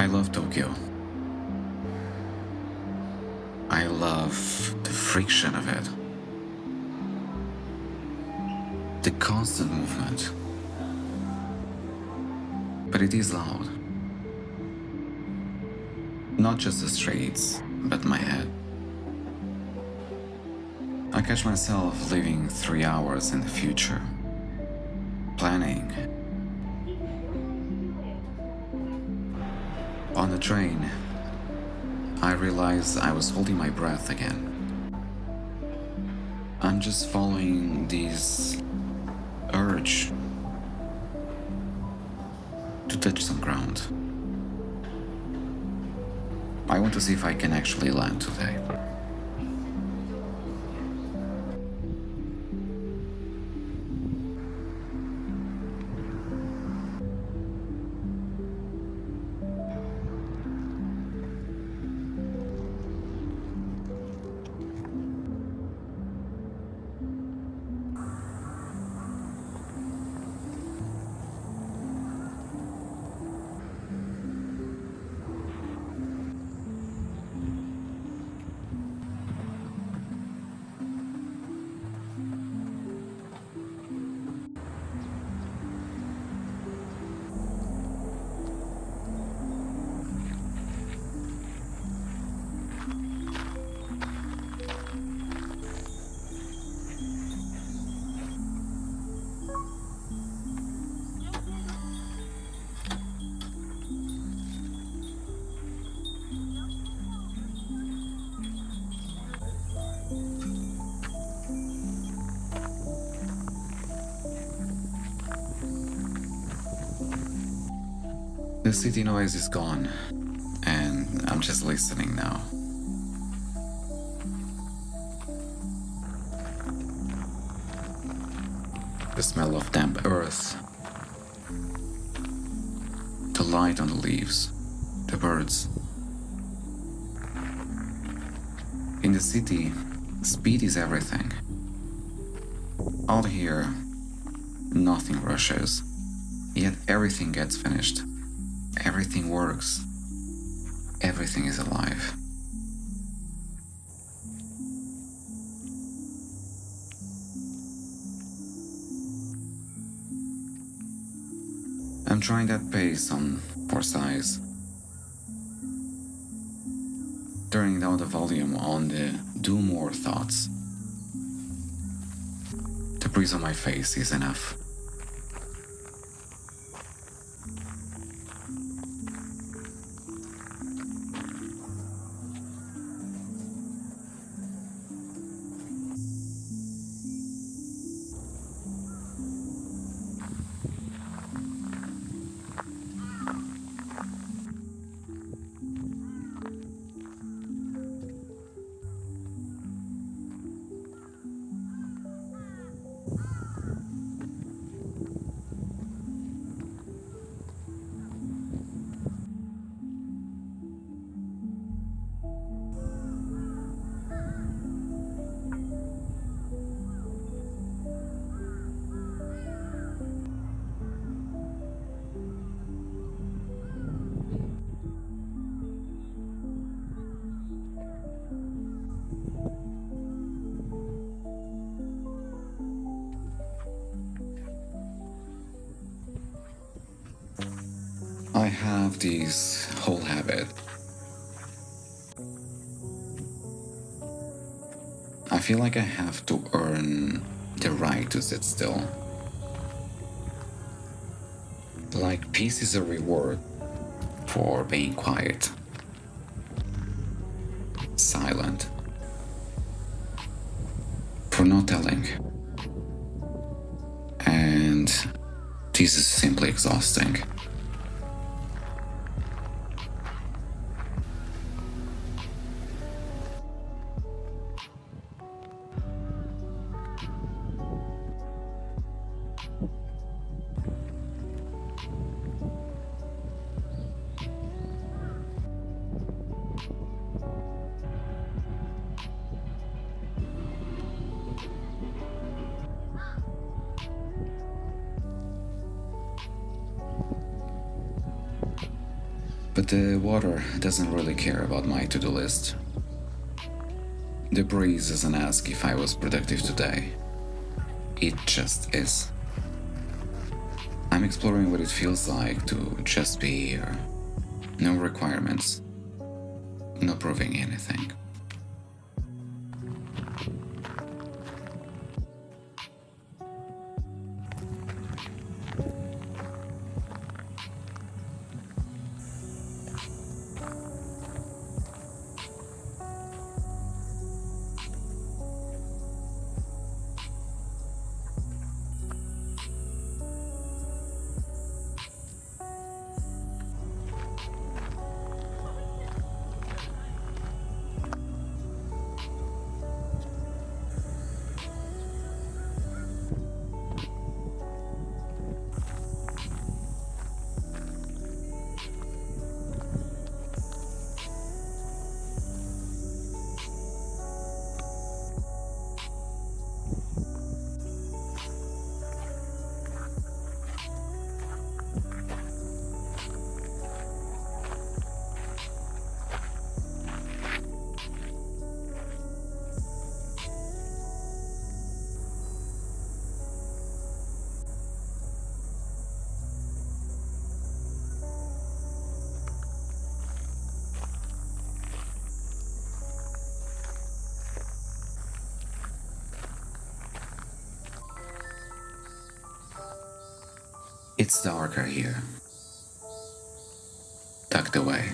I love Tokyo. I love the friction of it. The constant movement. But it is loud. Not just the streets, but my head. I catch myself living 3 hours in the future, planning. On the train, I realized I was holding my breath again. I'm just following this urge to touch some ground. I want to see if I can actually land today. The city noise is gone, and I'm just listening now. The smell of damp earth, the light on the leaves, the birds. In the city, speed is everything. Out here, nothing rushes, yet everything gets finished. Everything works. Everything is alive. I'm trying that pace on for size. Turning down the volume on the do more thoughts. The breeze on my face is enough. I have this whole habit. I feel like I have to earn the right to sit still. Like peace is a reward for being quiet, silent, for not telling. And this is simply exhausting. But the water doesn't really care about my to-do list. The breeze doesn't ask if I was productive today. It just is. I'm exploring what it feels like to just be here. No requirements. No proving anything. It's darker here. Tucked away.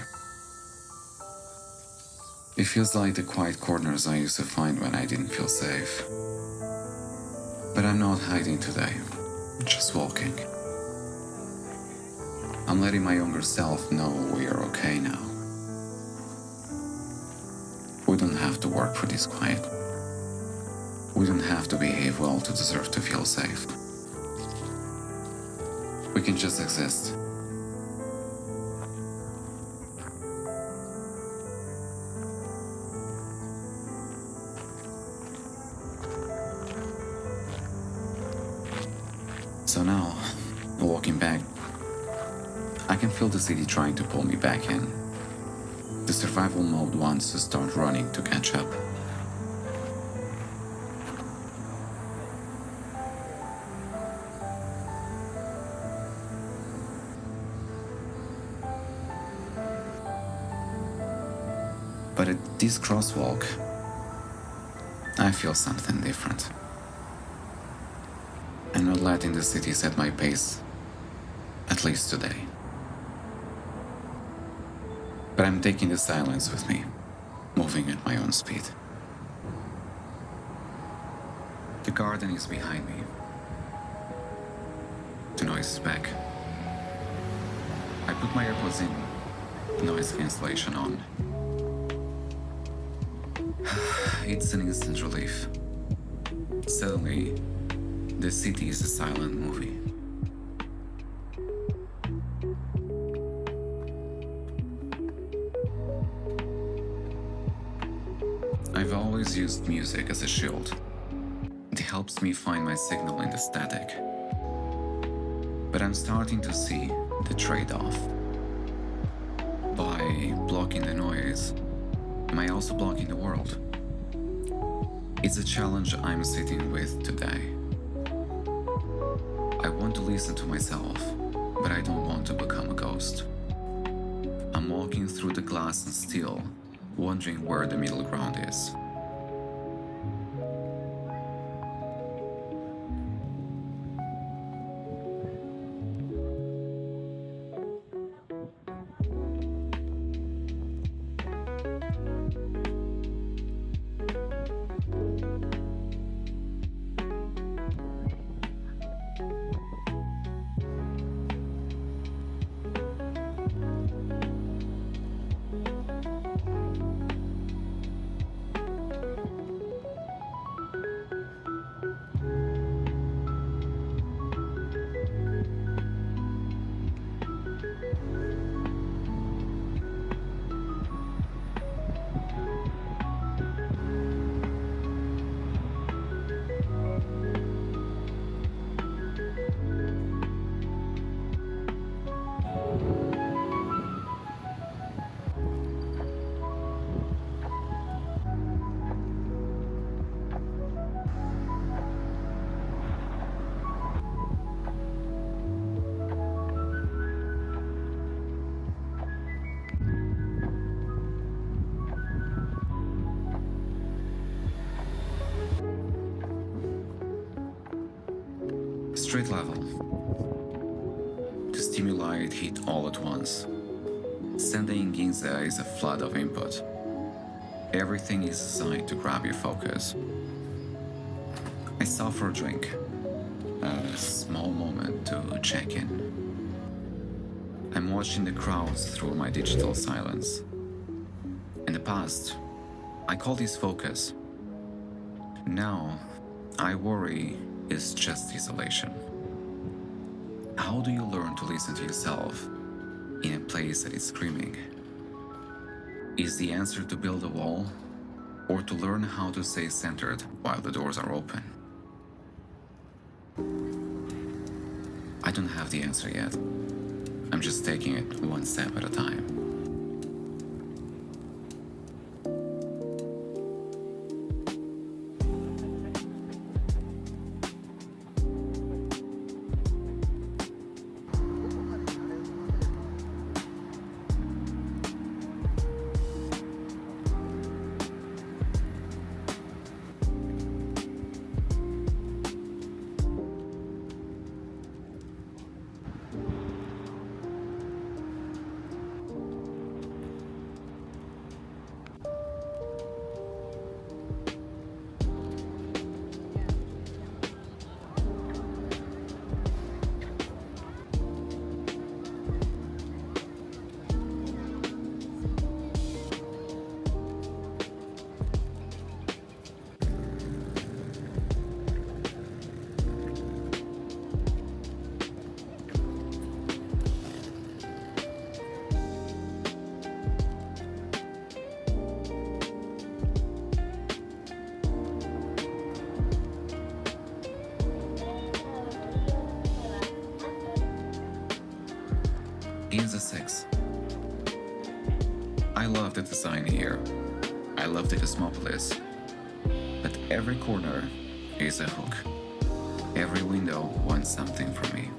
It feels like the quiet corners I used to find when I didn't feel safe. But I'm not hiding today, just walking. I'm letting my younger self know we are okay now. We don't have to work for this quiet. We don't have to behave well to deserve to feel safe. We can just exist. So now, walking back, I can feel the city trying to pull me back in. The survival mode wants to start running to catch up. But at this crosswalk, I feel something different. I'm not letting the city set my pace, at least today. But I'm taking the silence with me, moving at my own speed. The garden is behind me. The noise is back. I put my AirPods in, noise cancellation on. It's an instant relief. Suddenly, the city is a silent movie. I've always used music as a shield. It helps me find my signal in the static. But I'm starting to see the trade-off. By blocking the noise, am I also blocking the world? It's a challenge I'm sitting with today. I want to listen to myself, but I don't want to become a ghost. I'm walking through the glass and steel, wondering where the middle ground is. Street level. The stimuli hit all at once. Standing in Ginza is a flood of input. Everything is designed to grab your focus. I stop for a drink, a small moment to check in. I'm watching the crowds through my digital silence. In the past, I called this focus. Now, I worry it's just isolation. How do you learn to listen to yourself in a place that is screaming? Is the answer to build a wall, or to learn how to stay centered while the doors are open? I don't have the answer yet. I'm just taking it one step at a time. Ginza Six. I love the design here. I love the cosmopolis. But every corner is a hook. Every window wants something from me.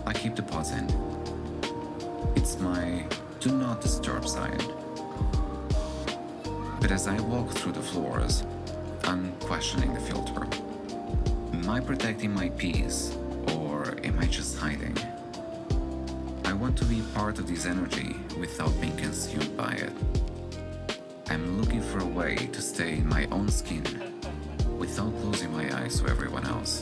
I keep the pods in. It's my do not disturb sign. But as I walk through the floors, I'm questioning the filter. Am I protecting my peace, or am I just hiding? I want to be part of this energy without being consumed by it. I'm looking for a way to stay in my own skin without losing my eyes to everyone else.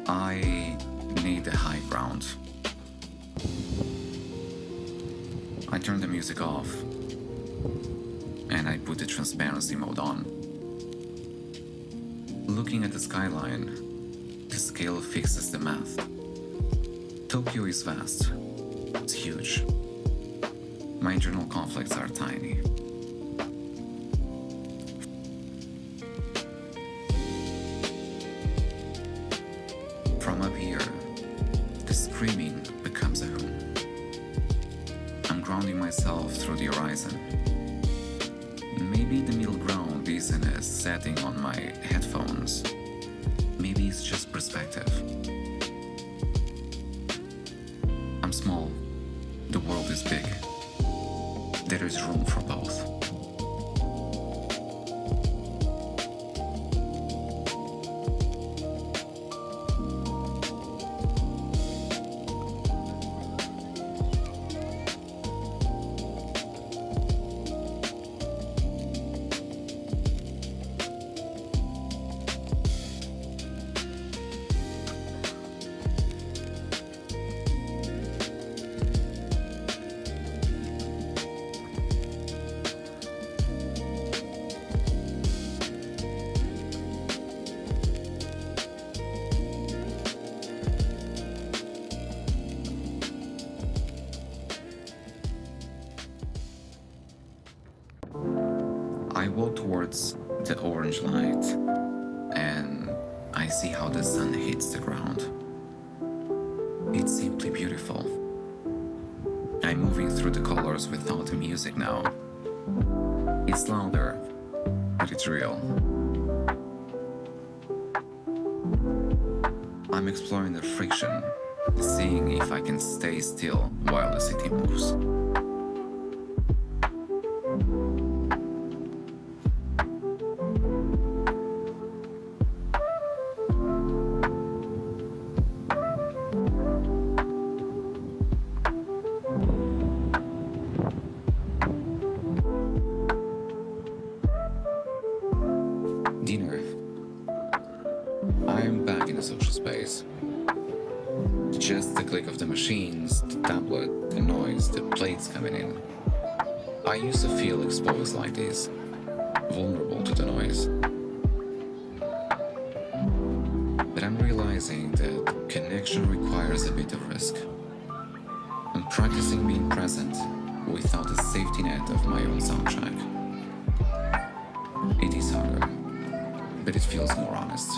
I need the high ground. I turn the music off and I put the transparency mode on. Looking at the skyline, the scale fixes the math. Tokyo is vast. It's huge. My internal conflicts are tiny. From up here, the screaming becomes a hum. I'm grounding myself through the horizon. Maybe the middle ground isn't a setting on my headphones. Maybe it's just perspective. I'm small. The world is big. There is room for both. I walk towards the orange light and I see how the sun hits the ground. It's simply beautiful. I'm moving through the colors without the music now. It's louder, but it's real. I'm exploring the friction seeing if I can stay still while the city moves. Dinner. I'm back in a social space. Just the click of the machines, the tablet, the noise, the plates coming in. I used to feel exposed like this, vulnerable to the noise. But I'm realizing that connection requires a bit of risk. I'm practicing being present without the safety net of my own soundtrack. It is harder, but it feels more honest.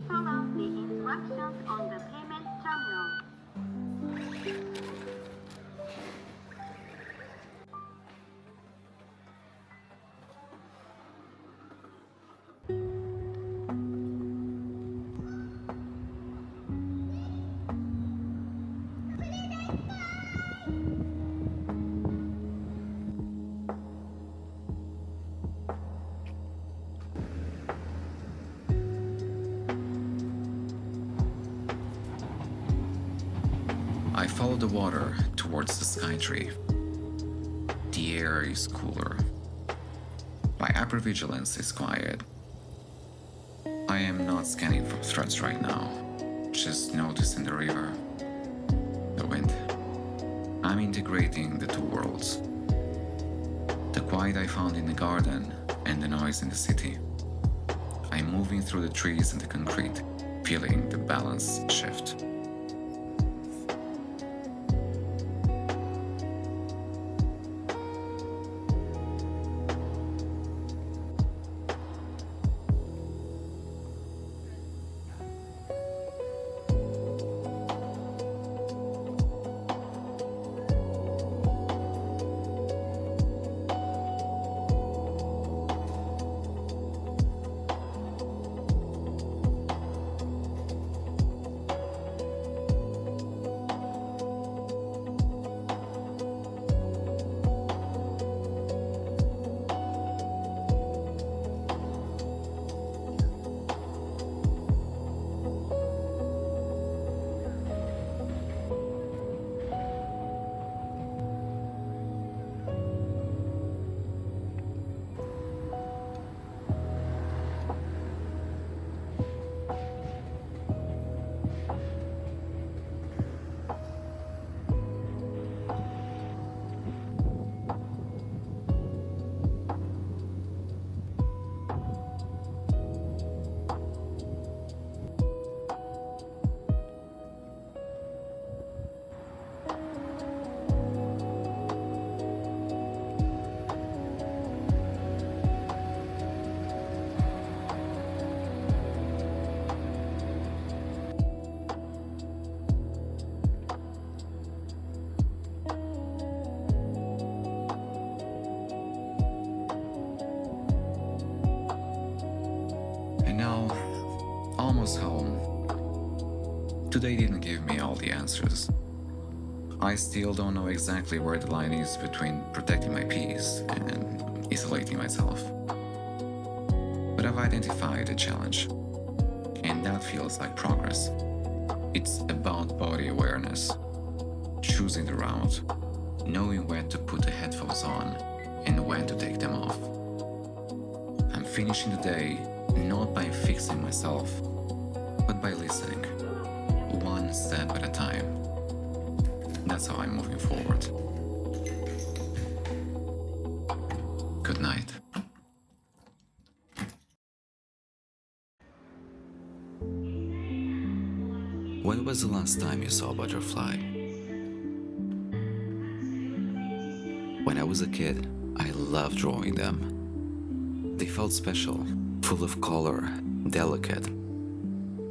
Follow the instructions on the payment terminal. I follow the water towards the Skytree. The air is cooler. My hypervigilance is quiet. I am not scanning for threats right now, just noticing the river, the wind. I'm integrating the two worlds. The quiet I found in the garden and the noise in the city. I'm moving through the trees and the concrete, feeling the balance shift. Almost home. Today didn't give me all the answers. I still don't know exactly where the line is between protecting my peace and isolating myself. But I've identified a challenge, and that feels like progress. It's about body awareness. choosing the route, knowing when to put the headphones on and when to take them off. I'm finishing the day not by fixing myself, but by listening, one step at a time. That's how I'm moving forward. Good night. When was the last time you saw a butterfly? When I was a kid, I loved drawing them. They felt special, full of color, delicate.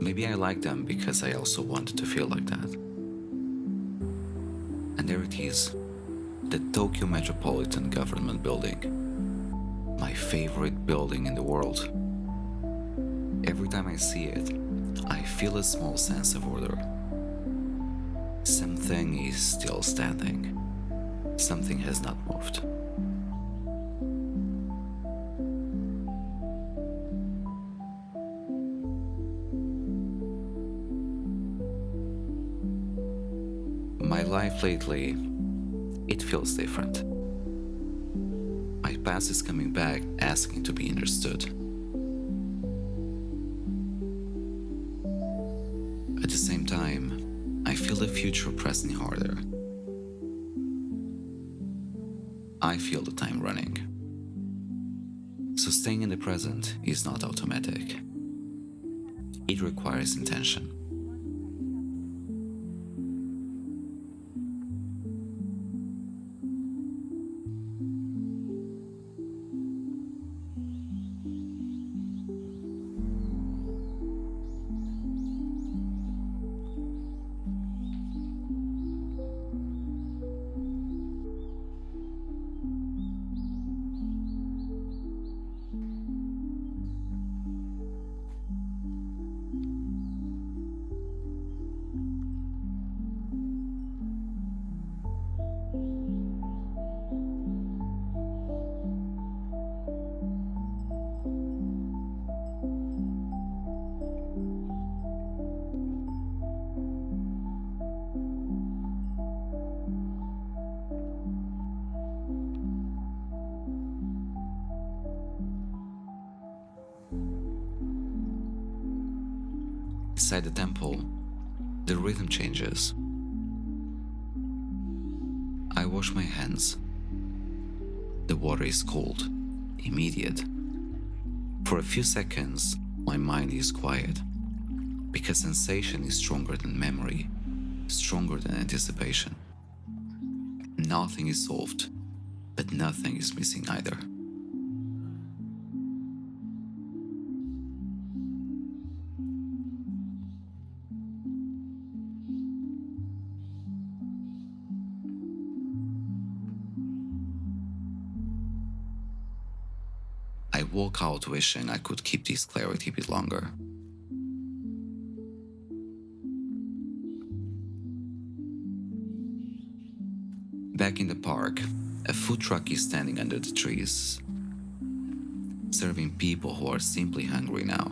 Maybe I liked them because I also wanted to feel like that. And there it is, the Tokyo Metropolitan Government Building. My favorite building in the world. Every time I see it, I feel a small sense of order. Something is still standing. Something has not moved. My life lately, it feels different. My past is coming back, asking to be understood. At the same time, I feel the future pressing harder. I feel the time running. So staying in the present is not automatic. It requires intention. Inside the temple, the rhythm changes. I wash my hands. The water is cold, immediate. For a few seconds, my mind is quiet, because sensation is stronger than memory, stronger than anticipation. Nothing is solved, but nothing is missing either. I walk out wishing I could keep this clarity a bit longer. Back in the park, a food truck is standing under the trees, serving people who are simply hungry now.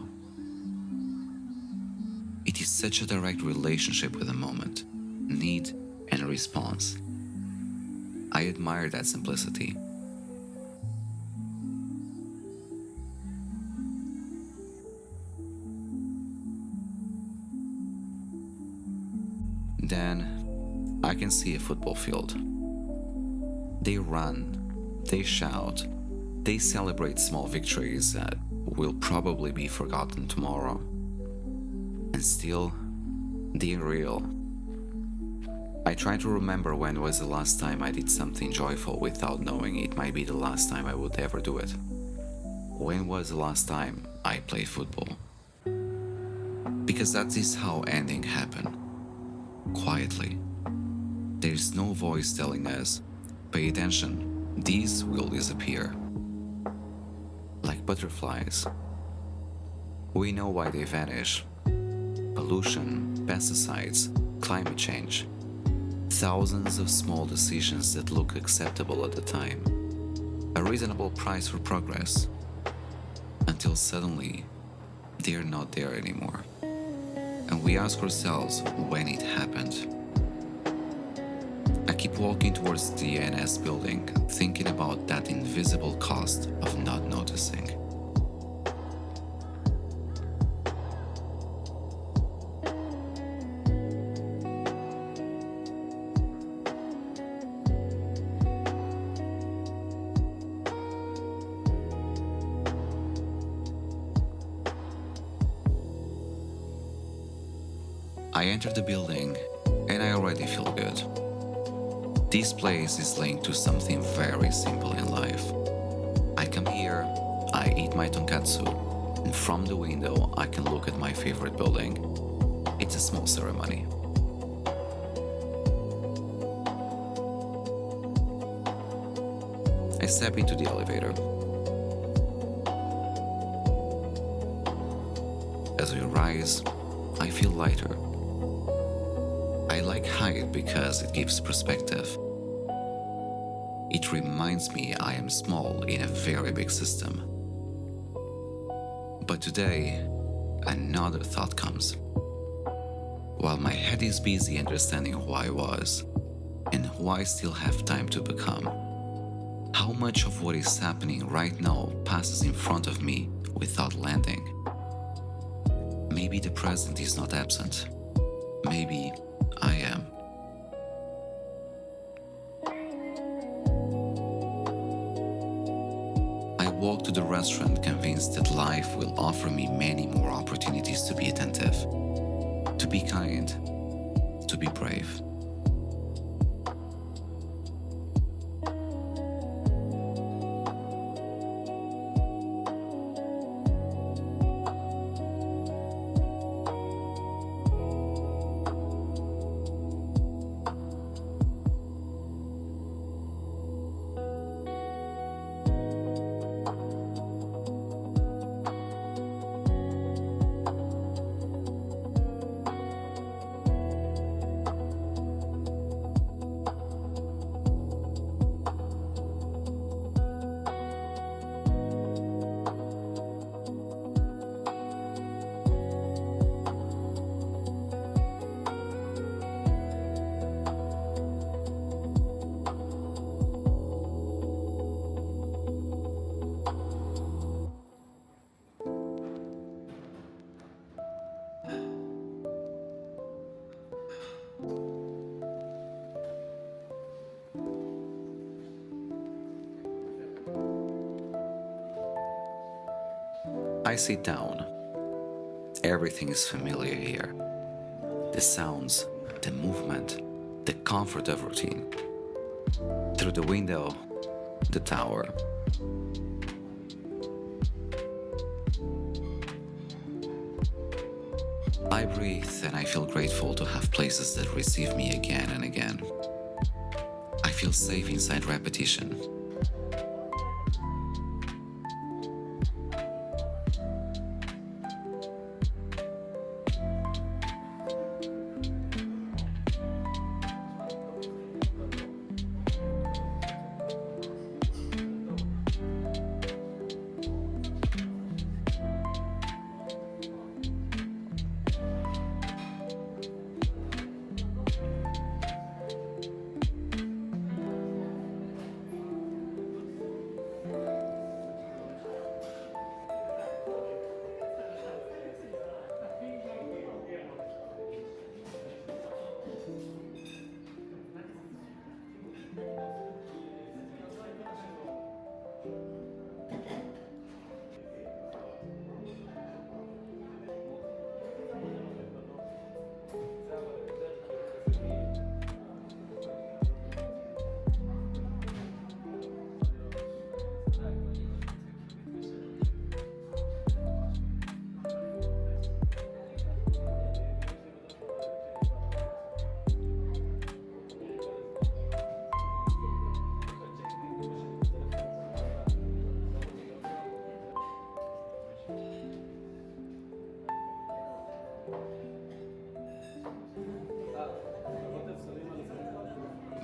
It is such a direct relationship with the moment, need and response. I admire that simplicity. Then I can see a football field. They run, they shout, they celebrate small victories that will probably be forgotten tomorrow. And still, they're real. I try to remember when was the last time I did something joyful without knowing it might be the last time I would ever do it. When was the last time I played football? Because that is how ending happened. Quietly. There is no voice telling us, pay attention, these will disappear. Like butterflies. We know why they vanish. Pollution, pesticides, climate change. Thousands of small decisions that look acceptable at the time. A reasonable price for progress. Until suddenly, they're not there anymore. And we ask ourselves when it happened. keep walking towards the NS building, thinking about that invisible cost of not noticing. I enter the building and I already feel good. This place is linked to something very simple in life. I come here, I eat my tonkatsu, and from the window I can look at my favorite building. It's a small ceremony. I step into the elevator. As we rise, I feel lighter. I like height because it gives perspective. It reminds me I am small in a very big system. But today, another thought comes. While my head is busy understanding who I was and who I still have time to become, how much of what is happening right now passes in front of me without landing? Maybe the present is not absent. Maybe I am. I walk to the restaurant convinced that life will offer me many more opportunities to be attentive, to be kind, to be brave. I sit down. Everything is familiar here. The sounds, the movement, the comfort of routine. Through the window, the tower. I breathe and I feel grateful to have places that receive me again and again. I feel safe inside repetition.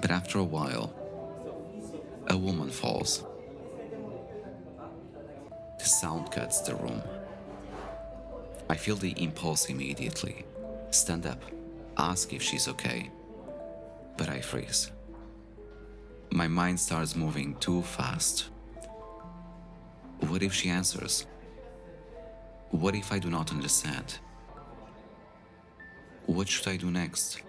But after a while, a woman falls. The sound cuts the room. I feel the impulse immediately. Stand up, ask if she's okay. But I freeze. My mind starts moving too fast. What if she answers? What if I do not understand? What should I do next?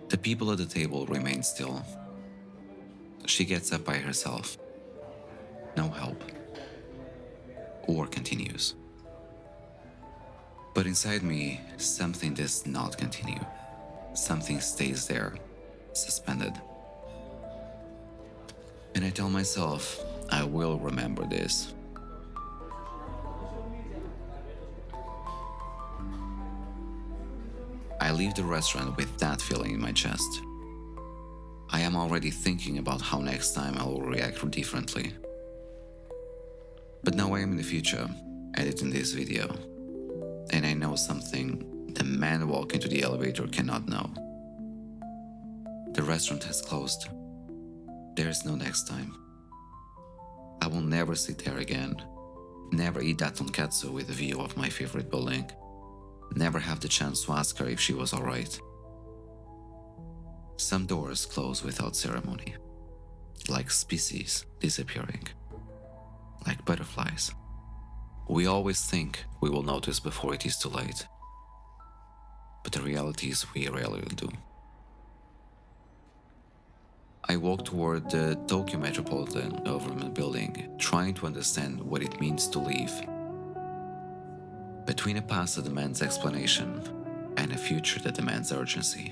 The people at the table remain still. She gets up by herself. No help. Or continues. But inside me, something does not continue. Something stays there, suspended. And I tell myself, I will remember this. I leave the restaurant with that feeling in my chest. I am already thinking about how next time I will react differently. But now I am in the future, editing this video, and I know something the man walking to the elevator cannot know. The restaurant has closed. There is no next time. I will never sit there again, never eat that tonkatsu with a view of my favorite building, never have the chance to ask her if she was alright. Some doors close without ceremony, like species disappearing, like butterflies. We always think we will notice before it is too late, but the reality is we rarely do. I walk toward the Tokyo Metropolitan Government Building, trying to understand what it means to live between a past that demands explanation and a future that demands urgency.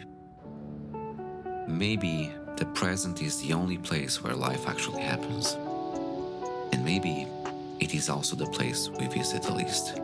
Maybe the present is the only place where life actually happens. And maybe it is also the place we visit the least.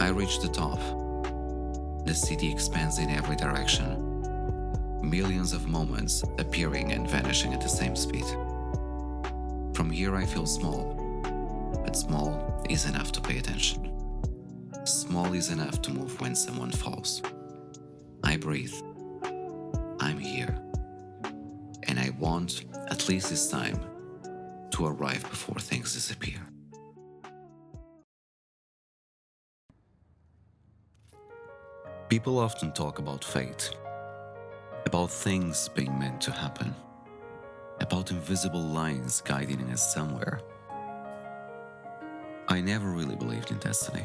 I reach the top. The city expands in every direction. Millions of moments appearing and vanishing at the same speed. From here I feel small, but small is enough to pay attention. Small is enough to move when someone falls. I breathe. I'm here. And I want, at least this time, to arrive before things disappear. People often talk about fate, about things being meant to happen, about invisible lines guiding us somewhere. I never really believed in destiny.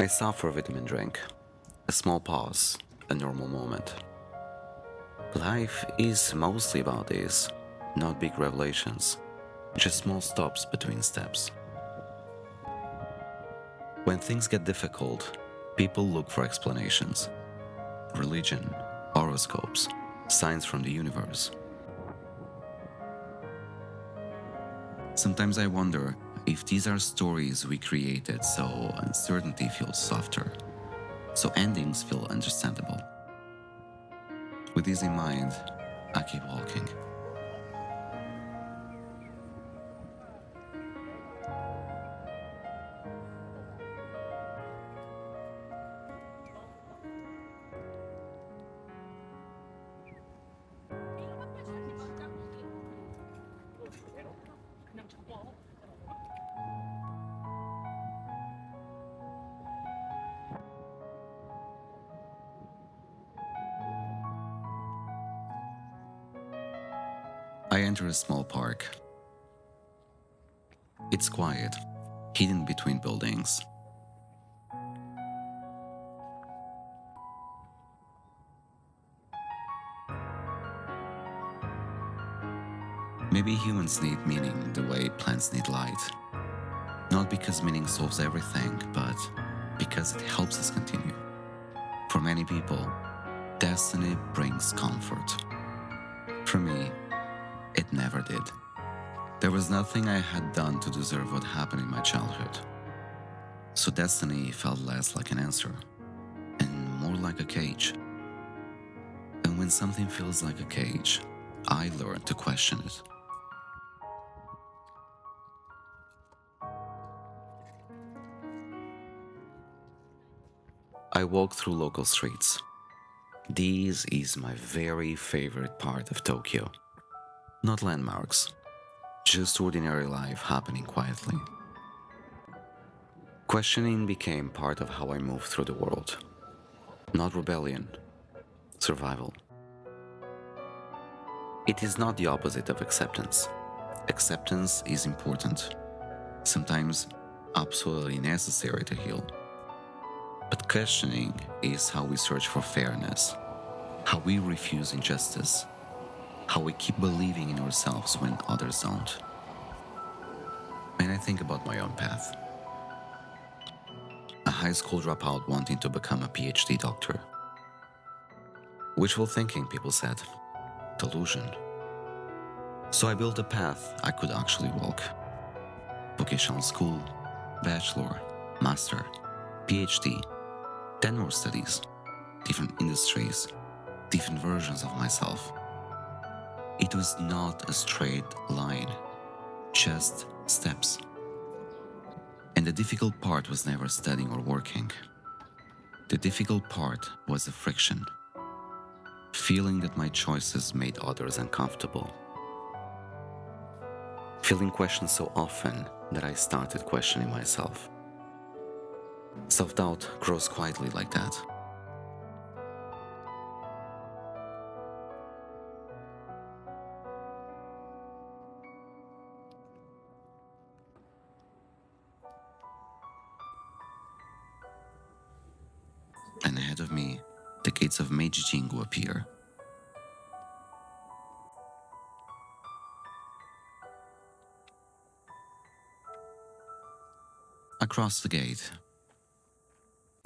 I stop for a vitamin drink, a small pause, a normal moment. Life is mostly about this, not big revelations, just small stops between steps. When things get difficult, people look for explanations. Religion, horoscopes, signs from the universe. Sometimes I wonder if these are stories we created so uncertainty feels softer, so endings feel understandable. With this in mind, I keep walking. I enter a small park. It's quiet, hidden between buildings. Maybe humans need meaning the way plants need light. Not because meaning solves everything, but because it helps us continue. For many people, destiny brings comfort. For me, it never did. There was nothing I had done to deserve what happened in my childhood. So destiny felt less like an answer and more like a cage. And when something feels like a cage, I learned to question it. I walk through local streets. This is my very favorite part of Tokyo. Not landmarks, just ordinary life happening quietly. Questioning became part of how I move through the world. Not rebellion, survival. It is not the opposite of acceptance. Acceptance is important, sometimes absolutely necessary to heal. But questioning is how we search for fairness, how we refuse injustice, how we keep believing in ourselves when others don't. And I think about my own path. A high school dropout wanting to become a PhD doctor. Wishful thinking, people said. Delusion. So I built a path I could actually walk. Vocational school, bachelor, master, PhD, 10 more studies, different industries, different versions of myself. It was not a straight line, just steps. And the difficult part was never studying or working. The difficult part was the friction. Feeling that my choices made others uncomfortable. Feeling questioned so often that I started questioning myself. Self-doubt grows quietly like that. And ahead of me, the gates of Meiji Jingu appear. Across the gate,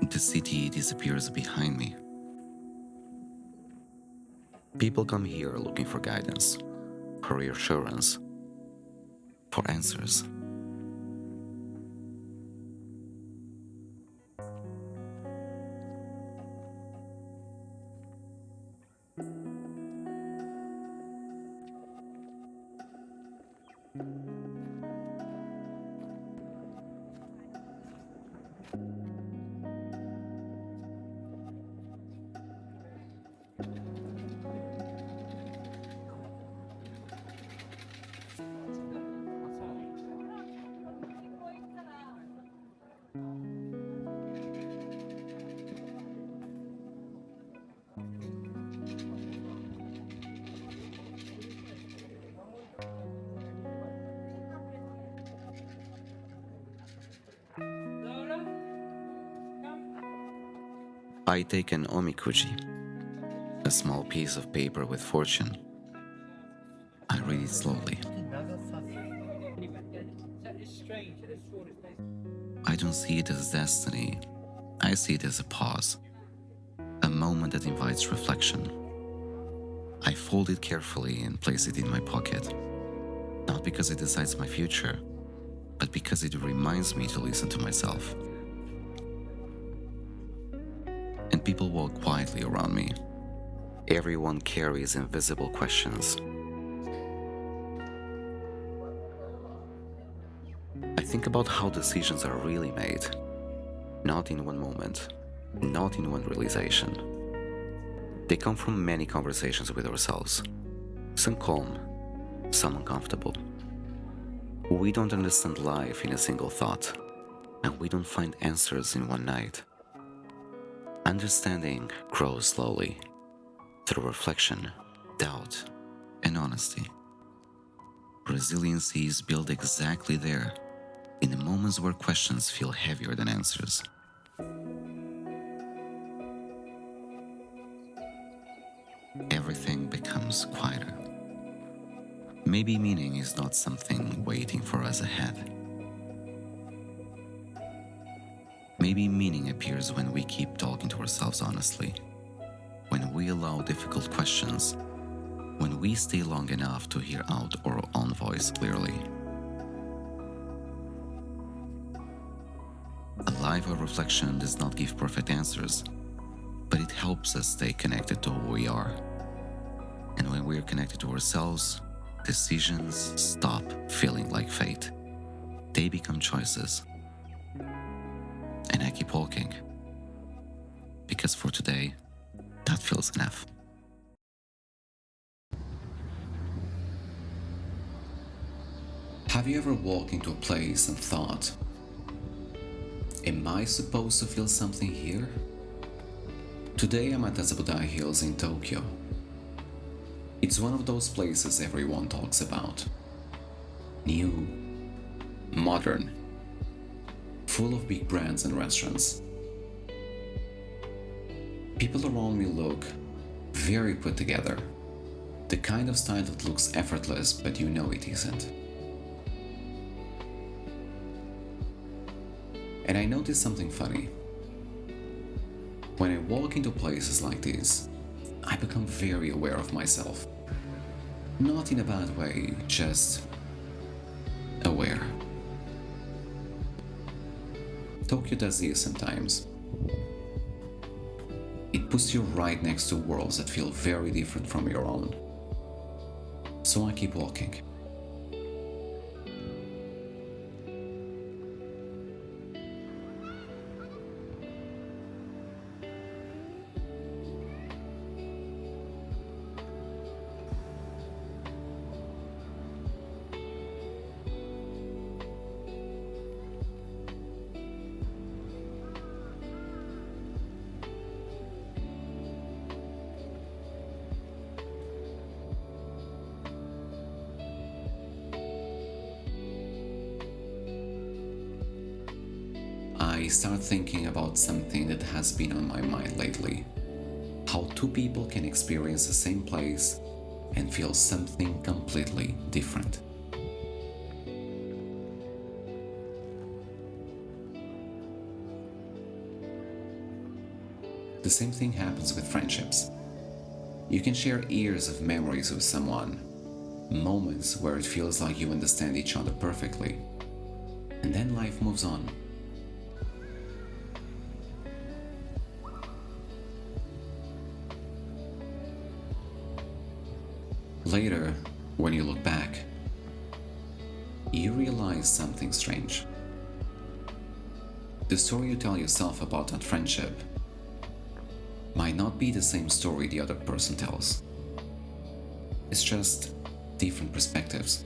the city disappears behind me. People come here looking for guidance, for reassurance, for answers. I take an omikuji, a small piece of paper with fortune. I read it slowly. I don't see it as destiny. I see it as a pause, a moment that invites reflection. I fold it carefully and place it in my pocket, not because it decides my future, but because it reminds me to listen to myself. And people walk quietly around me. Everyone carries invisible questions. I think about how decisions are really made, not in one moment, not in one realization. They come from many conversations with ourselves, some calm, some uncomfortable. We don't understand life in a single thought, and we don't find answers in one night. Understanding grows slowly, through reflection, doubt, and honesty. Resiliency is built exactly there, in the moments where questions feel heavier than answers. Everything becomes quieter. Maybe meaning is not something waiting for us ahead. Maybe meaning appears when we keep talking to ourselves honestly, when we allow difficult questions, when we stay long enough to hear out our own voice clearly. A life of reflection does not give perfect answers, but it helps us stay connected to who we are. And when we are connected to ourselves, decisions stop feeling like fate. They become choices. And I keep walking, because for today, that feels enough. Have you ever walked into a place and thought, am I supposed to feel something here? Today I'm at Azabudai Hills in Tokyo. It's one of those places everyone talks about. New, modern, full of big brands and restaurants. People around me look very put together. The kind of style that looks effortless, but you know it isn't. And I noticed something funny. When I walk into places like this, I become very aware of myself. Not in a bad way, just aware. Tokyo does this sometimes. It puts you right next to worlds that feel very different from your own. So I keep walking. I start thinking about something that has been on my mind lately. How two people can experience the same place and feel something completely different. The same thing happens with friendships. You can share years of memories with someone, moments where it feels like you understand each other perfectly, and then life moves on. Later, when you look back, you realize something strange. The story you tell yourself about that friendship might not be the same story the other person tells. It's just different perspectives.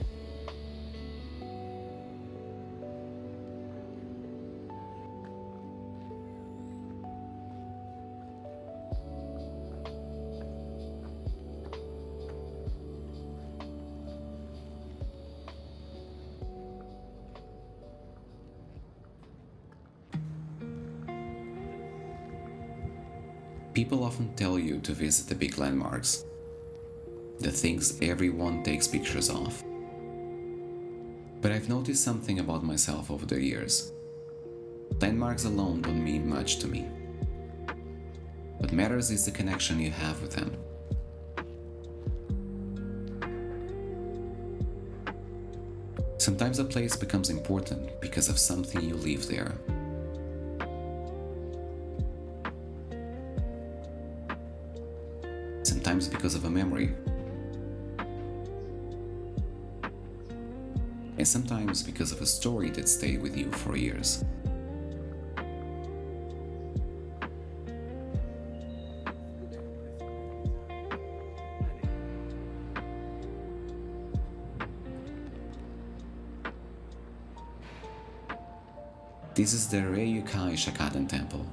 People often tell you to visit the big landmarks, the things everyone takes pictures of. But I've noticed something about myself over the years. Landmarks alone don't mean much to me. What matters is the connection you have with them. Sometimes a place becomes important because of something you leave there. Sometimes because of a memory. And sometimes because of a story that stayed with you for years. This is the Reiyukai Shakaden Temple.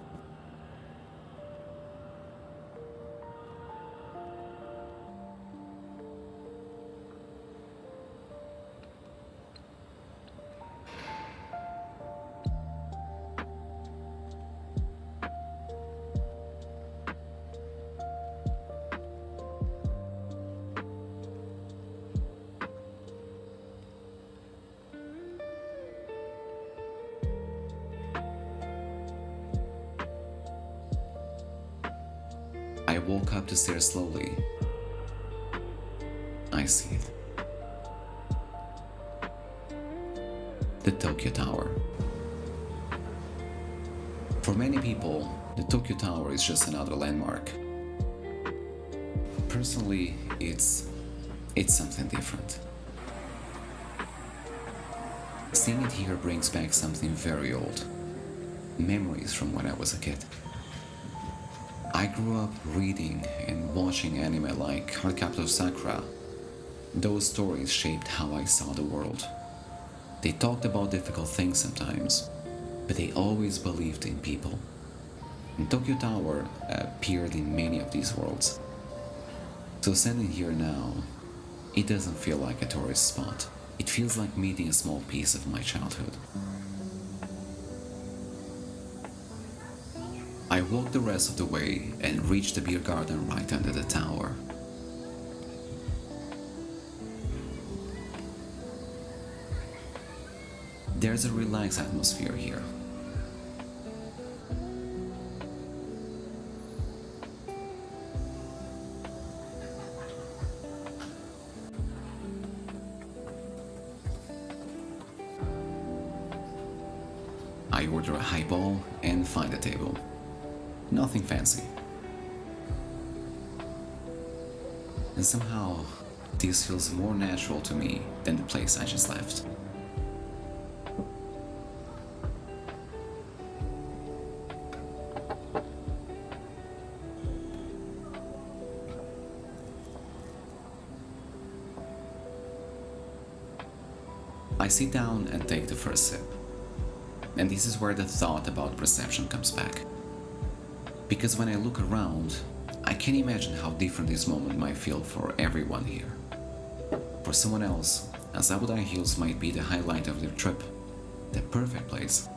I walk up the stairs slowly. I see it. The Tokyo Tower. For many people, the Tokyo Tower is just another landmark. Personally, it's something different. Seeing it here brings back something very old. Memories from when I was a kid. I grew up reading and watching anime like Hardcaptor Sakura. Those stories shaped how I saw the world. They talked about difficult things sometimes, but they always believed in people. And Tokyo Tower appeared in many of these worlds. So standing here now, it doesn't feel like a tourist spot. It feels like meeting a small piece of my childhood. I walked the rest of the way and reached the beer garden right under the tower. There's a relaxed atmosphere here. I order a highball and find a table. Nothing fancy. And somehow, this feels more natural to me than the place I just left. I sit down and take the first sip. And this is where the thought about perception comes back. Because when I look around, I can imagine how different this moment might feel for everyone here. For someone else, Azabudai Hills might be the highlight of their trip, the perfect place.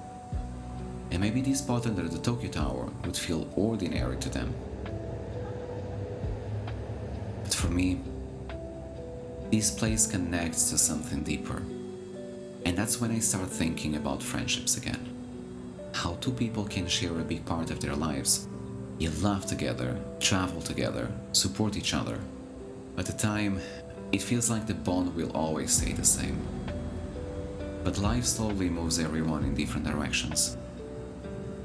And maybe this spot under the Tokyo Tower would feel ordinary to them. But for me, this place connects to something deeper. And that's when I start thinking about friendships again. How two people can share a big part of their lives. You laugh together, travel together, support each other. At the time, it feels like the bond will always stay the same. But life slowly moves everyone in different directions.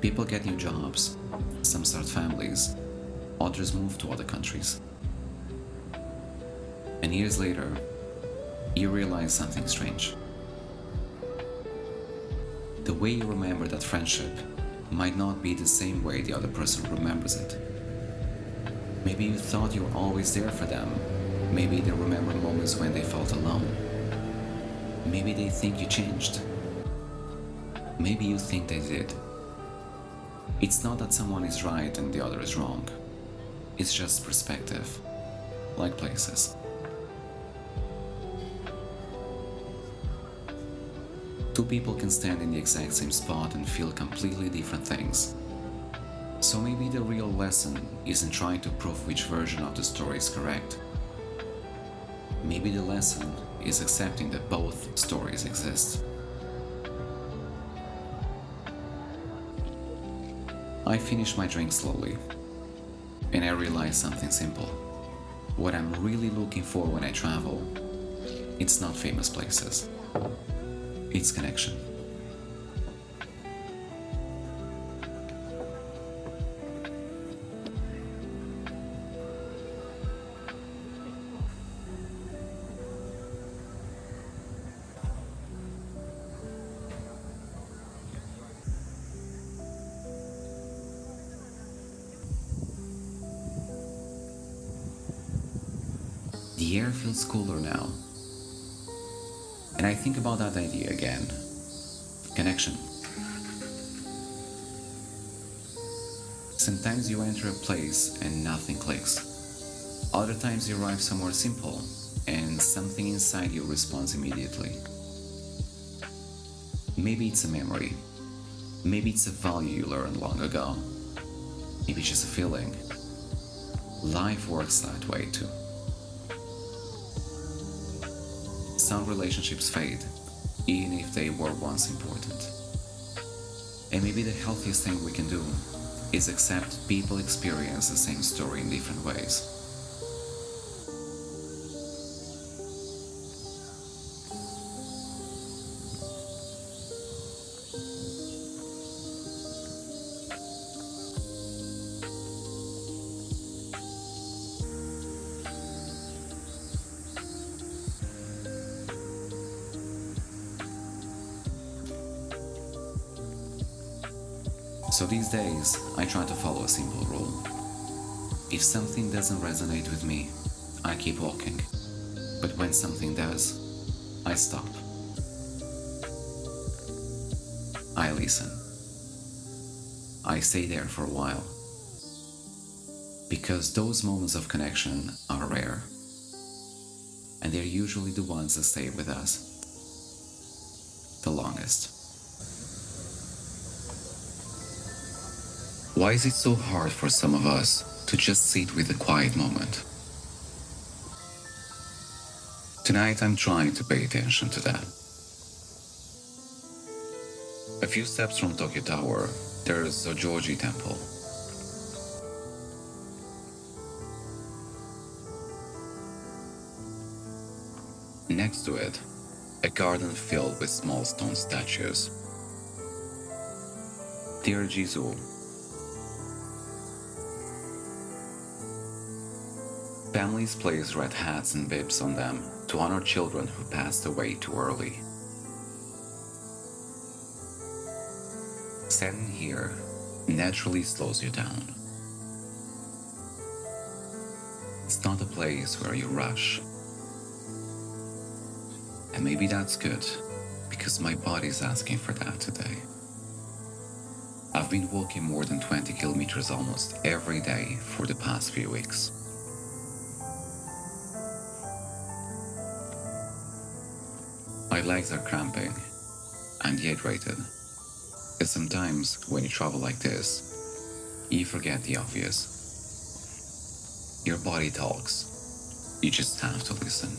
People get new jobs, some start families, others move to other countries. And years later, you realize something strange. The way you remember that friendship might not be the same way the other person remembers it. Maybe you thought you were always there for them. Maybe they remember moments when they felt alone. Maybe they think you changed. Maybe you think they did. It's not that someone is right and the other is wrong. It's just perspective, like places. Two people can stand in the exact same spot and feel completely different things. So maybe the real lesson isn't trying to prove which version of the story is correct. Maybe the lesson is accepting that both stories exist. I finish my drink slowly, and I realize something simple. What I'm really looking for when I travel, it's not famous places. It's connection. The air feels cooler now. And I think about that idea again. Connection. Sometimes you enter a place and nothing clicks. Other times you arrive somewhere simple and something inside you responds immediately. Maybe it's a memory. Maybe it's a value you learned long ago. Maybe it's just a feeling. Life works that way too. Some relationships fade, even if they were once important. And maybe the healthiest thing we can do is accept people experience the same story in different ways. So these days, I try to follow a simple rule. If something doesn't resonate with me, I keep walking. But when something does, I stop. I listen. I stay there for a while. Because those moments of connection are rare. And they're usually the ones that stay with us the longest. Why is it so hard for some of us to just sit with a quiet moment? Tonight I'm trying to pay attention to that. A few steps from Tokyo Tower, there's Zojo-ji Temple. Next to it, a garden filled with small stone statues. Dear Jizo, families place red hats and bibs on them to honor children who passed away too early. Standing here naturally slows you down. It's not a place where you rush. And maybe that's good, because my body's asking for that today. I've been walking more than 20 kilometers almost every day for the past few weeks. My legs are cramping. I'm dehydrated. And sometimes when you travel like this, you forget the obvious. Your body talks. You just have to listen.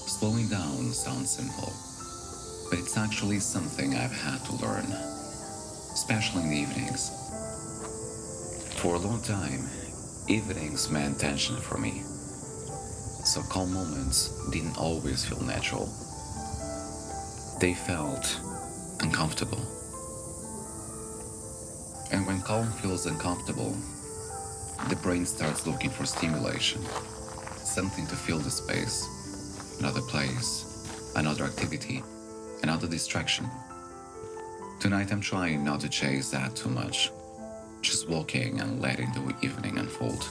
Slowing down sounds simple, but it's actually something I've had to learn, especially in the evenings. For a long time, evenings meant tension for me, so calm moments didn't always feel natural. They felt uncomfortable. And when calm feels uncomfortable, the brain starts looking for stimulation, something to fill the space. Another place, another activity, another distraction. Tonight I'm trying not to chase that too much, just walking and letting the evening unfold.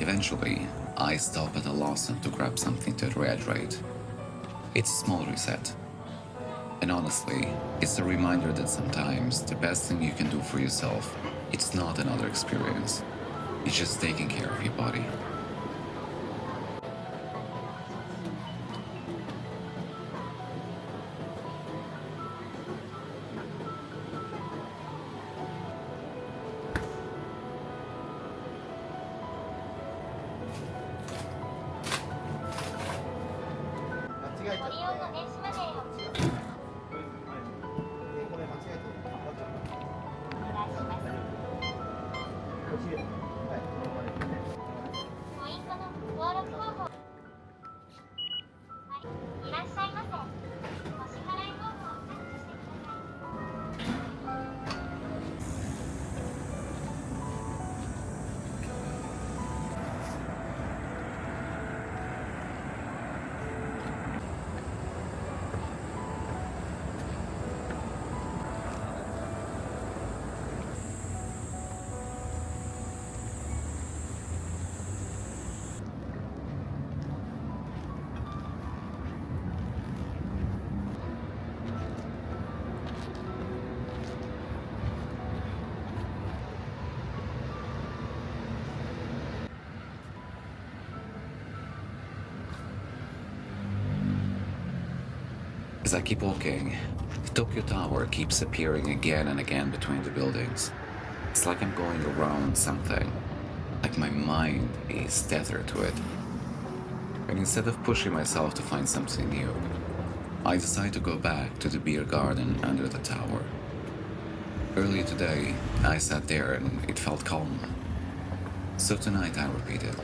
Eventually, I stop at a Lawson to grab something to rehydrate. It's a small reset. And honestly, it's a reminder that sometimes the best thing you can do for yourself, it's not another experience. It's just taking care of your body. As I keep walking, the Tokyo Tower keeps appearing again and again between the buildings. It's like I'm going around something, like my mind is tethered to it. And instead of pushing myself to find something new, I decide to go back to the beer garden under the tower. Earlier today, I sat there and it felt calm. So tonight I repeated.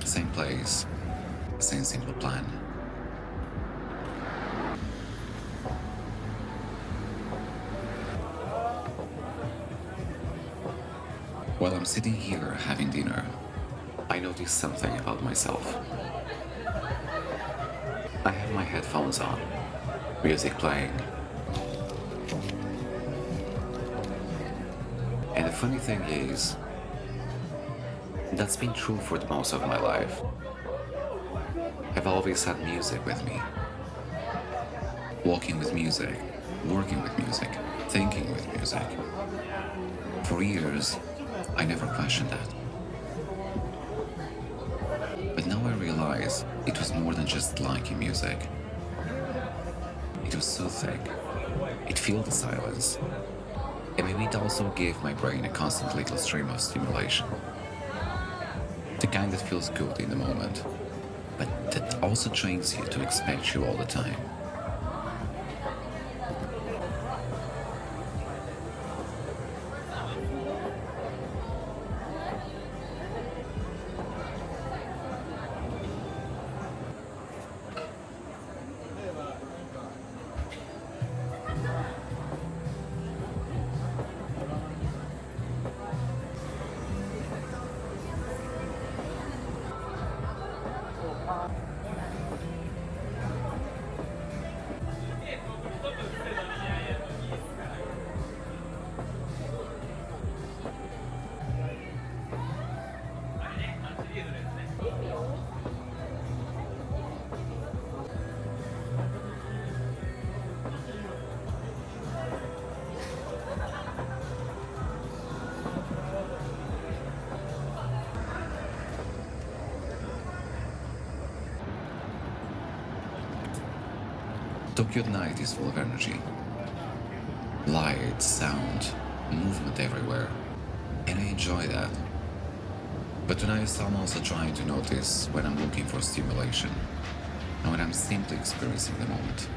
Same place, same simple plan. While I'm sitting here having dinner, I notice something about myself. I have my headphones on, music playing. And the funny thing is, that's been true for most of my life. I've always had music with me. Walking with music, working with music, thinking with music. For years, I never questioned that. But now I realize it was more than just liking music. It was so thick. It filled the silence. And maybe it also gave my brain a constant little stream of stimulation. The kind that feels good in the moment, but that also trains you to expect you all the time. Tokyo at night is full of energy. Light, sound, movement everywhere. And I enjoy that. But tonight I'm also trying to notice when I'm looking for stimulation and when I'm simply experiencing the moment.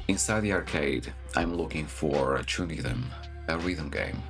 Inside the arcade, I'm looking for a Chunithm, a rhythm game.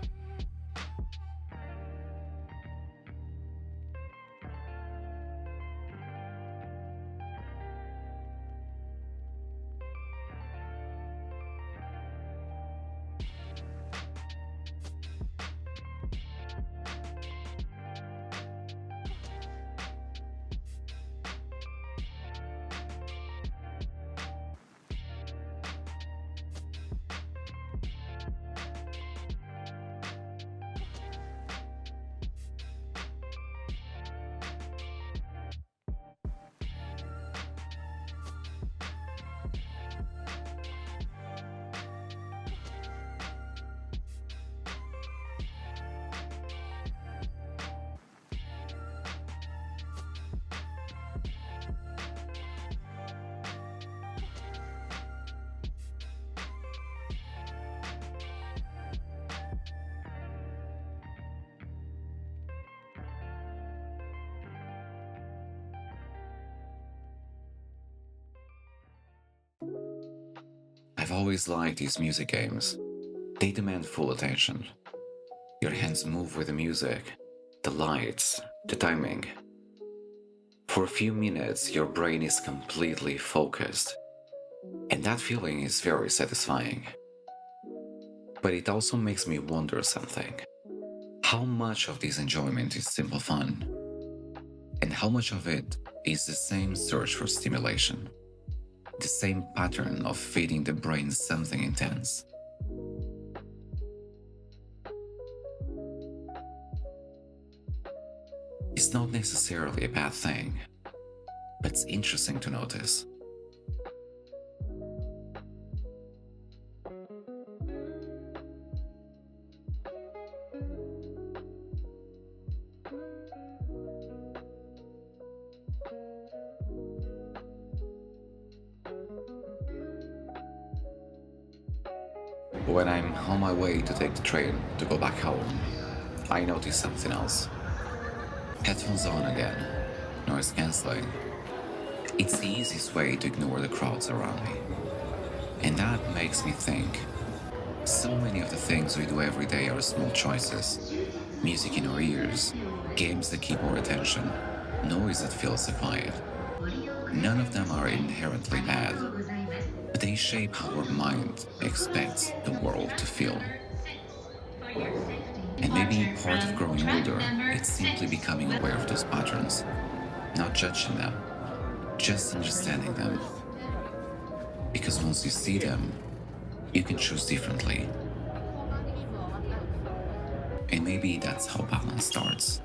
I've always liked these music games. They demand full attention. Your hands move with the music, the lights, the timing. For a few minutes, your brain is completely focused. And that feeling is very satisfying. But it also makes me wonder something. How much of this enjoyment is simple fun? And how much of it is the same search for stimulation? The same pattern of feeding the brain something intense? It's not necessarily a bad thing, but it's interesting to notice. When I'm on my way to take the train to go back home, I notice something else. Headphones on again, noise cancelling. It's the easiest way to ignore the crowds around me. And that makes me think. So many of the things we do every day are small choices. Music in our ears, games that keep our attention, noise that fills the quiet. None of them are inherently bad, but they shape how our mind expects the world to feel. And maybe part of growing older, it's simply becoming aware of those patterns, not judging them, just understanding them. Because once you see them, you can choose differently. And maybe that's how balance starts.